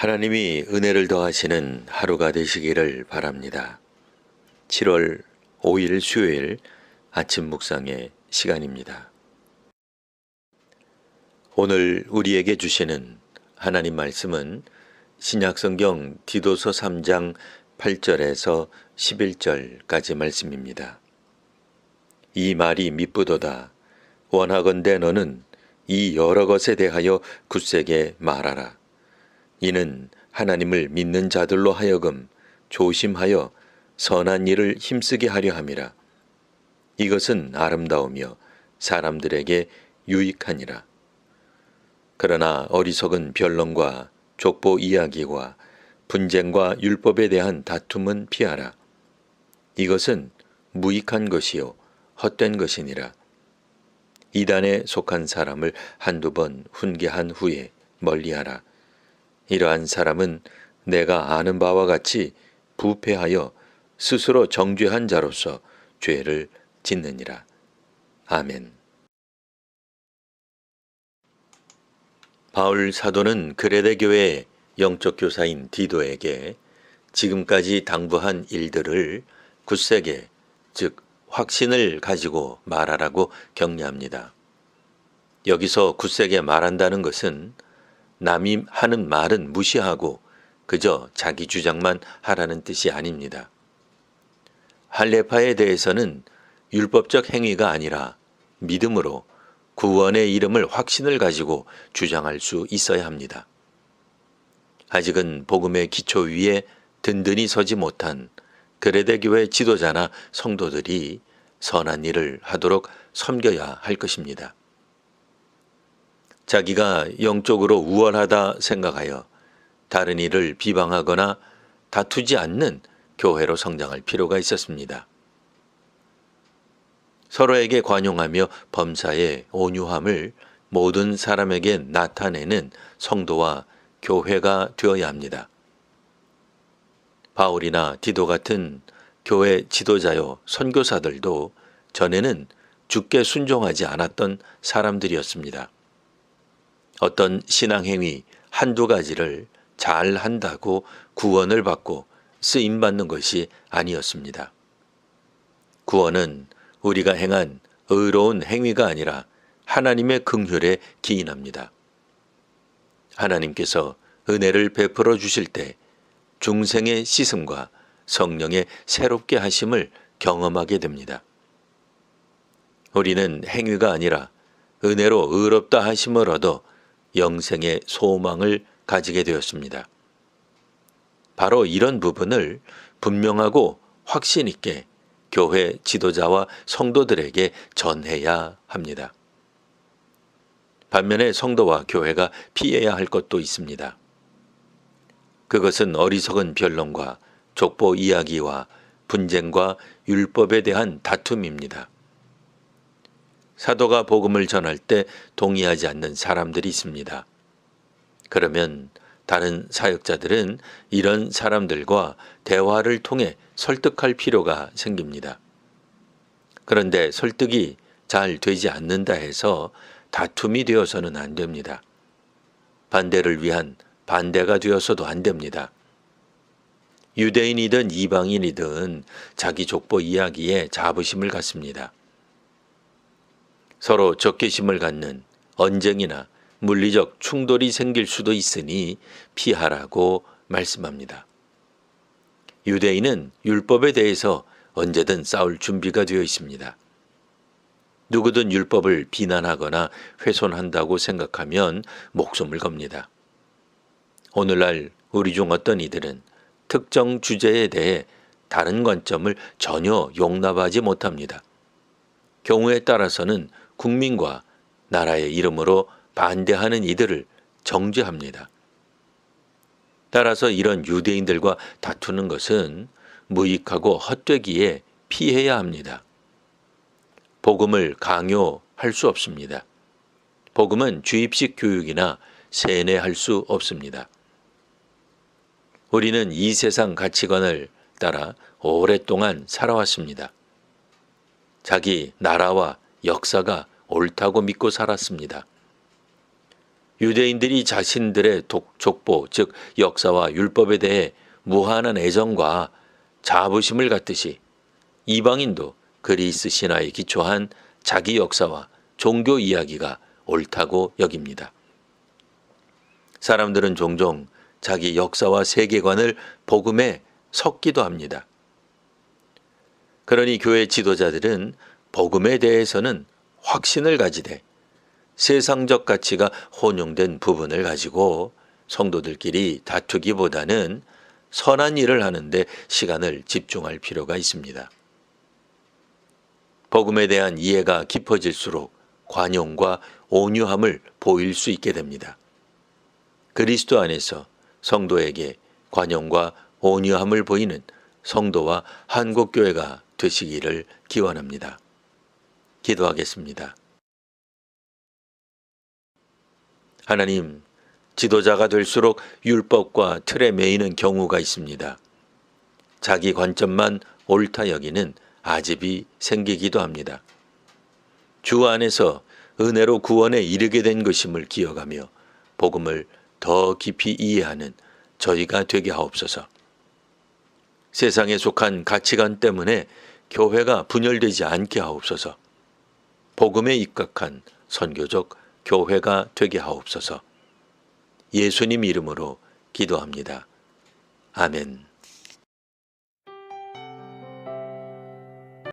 하나님이 은혜를 더하시는 하루가 되시기를 바랍니다. 7월 5일 수요일 아침 묵상의 시간입니다. 오늘 우리에게 주시는 하나님 말씀은 신약성경 디도서 3장 8절에서 11절까지 말씀입니다. 이 말이 미쁘도다. 원하건대 너는 이 여러 것에 대하여 굳세게 말하라. 이는 하나님을 믿는 자들로 하여금 조심하여 선한 일을 힘쓰게 하려 함이라. 이것은 아름다우며 사람들에게 유익하니라. 그러나 어리석은 변론과 족보 이야기와 분쟁과 율법에 대한 다툼은 피하라. 이것은 무익한 것이요 헛된 것이니라. 이단에 속한 사람을 한두 번 훈계한 후에 멀리하라. 이러한 사람은 내가 아는 바와 같이 부패하여 스스로 정죄한 자로서 죄를 짓느니라. 아멘. 바울 사도는 그레데 교회의 영적 교사인 디도에게 지금까지 당부한 일들을 굳세게, 즉 확신을 가지고 말하라고 격려합니다. 여기서 굳세게 말한다는 것은 남이 하는 말은 무시하고 그저 자기 주장만 하라는 뜻이 아닙니다. 할례파에 대해서는 율법적 행위가 아니라 믿음으로 구원의 이름을 확신을 가지고 주장할 수 있어야 합니다. 아직은 복음의 기초 위에 든든히 서지 못한 그레데 교회 지도자나 성도들이 선한 일을 하도록 섬겨야 할 것입니다. 자기가 영적으로 우월하다 생각하여 다른 이를 비방하거나 다투지 않는 교회로 성장할 필요가 있었습니다. 서로에게 관용하며 범사의 온유함을 모든 사람에게 나타내는 성도와 교회가 되어야 합니다. 바울이나 디도 같은 교회 지도자요 선교사들도 전에는 주께 순종하지 않았던 사람들이었습니다. 어떤 신앙행위 한두 가지를 잘 한다고 구원을 받고 쓰임받는 것이 아니었습니다. 구원은 우리가 행한 의로운 행위가 아니라 하나님의 긍휼에 기인합니다. 하나님께서 은혜를 베풀어 주실 때 중생의 씻음과 성령의 새롭게 하심을 경험하게 됩니다. 우리는 행위가 아니라 은혜로 의롭다 하심을 얻어 영생의 소망을 가지게 되었습니다. 바로 이런 부분을 분명하고 확신 있게 교회 지도자와 성도들에게 전해야 합니다. 반면에 성도와 교회가 피해야 할 것도 있습니다. 그것은 어리석은 변론과 족보 이야기와 분쟁과 율법에 대한 다툼입니다. 사도가 복음을 전할 때 동의하지 않는 사람들이 있습니다. 그러면 다른 사역자들은 이런 사람들과 대화를 통해 설득할 필요가 생깁니다. 그런데 설득이 잘 되지 않는다 해서 다툼이 되어서는 안 됩니다. 반대를 위한 반대가 되어서도 안 됩니다. 유대인이든 이방인이든 자기 족보 이야기에 자부심을 갖습니다. 서로 적개심을 갖는 언쟁이나 물리적 충돌이 생길 수도 있으니 피하라고 말씀합니다. 유대인은 율법에 대해서 언제든 싸울 준비가 되어 있습니다. 누구든 율법을 비난하거나 훼손한다고 생각하면 목숨을 겁니다. 오늘날 우리 중 어떤 이들은 특정 주제에 대해 다른 관점을 전혀 용납하지 못합니다. 경우에 따라서는 국민과 나라의 이름으로 반대하는 이들을 정죄합니다. 따라서 이런 유대인들과 다투는 것은 무익하고 헛되기에 피해야 합니다. 복음을 강요할 수 없습니다. 복음은 주입식 교육이나 세뇌할 수 없습니다. 우리는 이 세상 가치관을 따라 오랫동안 살아왔습니다. 자기 나라와 역사가 옳다고 믿고 살았습니다. 유대인들이 자신들의 족보, 즉 역사와 율법에 대해 무한한 애정과 자부심을 갖듯이 이방인도 그리스 신화에 기초한 자기 역사와 종교 이야기가 옳다고 여깁니다. 사람들은 종종 자기 역사와 세계관을 복음에 섞기도 합니다. 그러니 교회 지도자들은 복음에 대해서는 확신을 가지되 세상적 가치가 혼용된 부분을 가지고 성도들끼리 다투기보다는 선한 일을 하는데 시간을 집중할 필요가 있습니다. 복음에 대한 이해가 깊어질수록 관용과 온유함을 보일 수 있게 됩니다. 그리스도 안에서 성도에게 관용과 온유함을 보이는 성도와 한국교회가 되시기를 기원합니다. 기도하겠습니다. 하나님, 지도자가 될수록 율법과 틀에 매이는 경우가 있습니다. 자기 관점만 옳다 여기는 아집이 생기기도 합니다. 주 안에서 은혜로 구원에 이르게 된 것임을 기억하며 복음을 더 깊이 이해하는 저희가 되게 하옵소서. 세상에 속한 가치관 때문에 교회가 분열되지 않게 하옵소서. 복음에 입각한 선교적 교회가 되게 하옵소서. 예수님 이름으로 기도합니다. 아멘.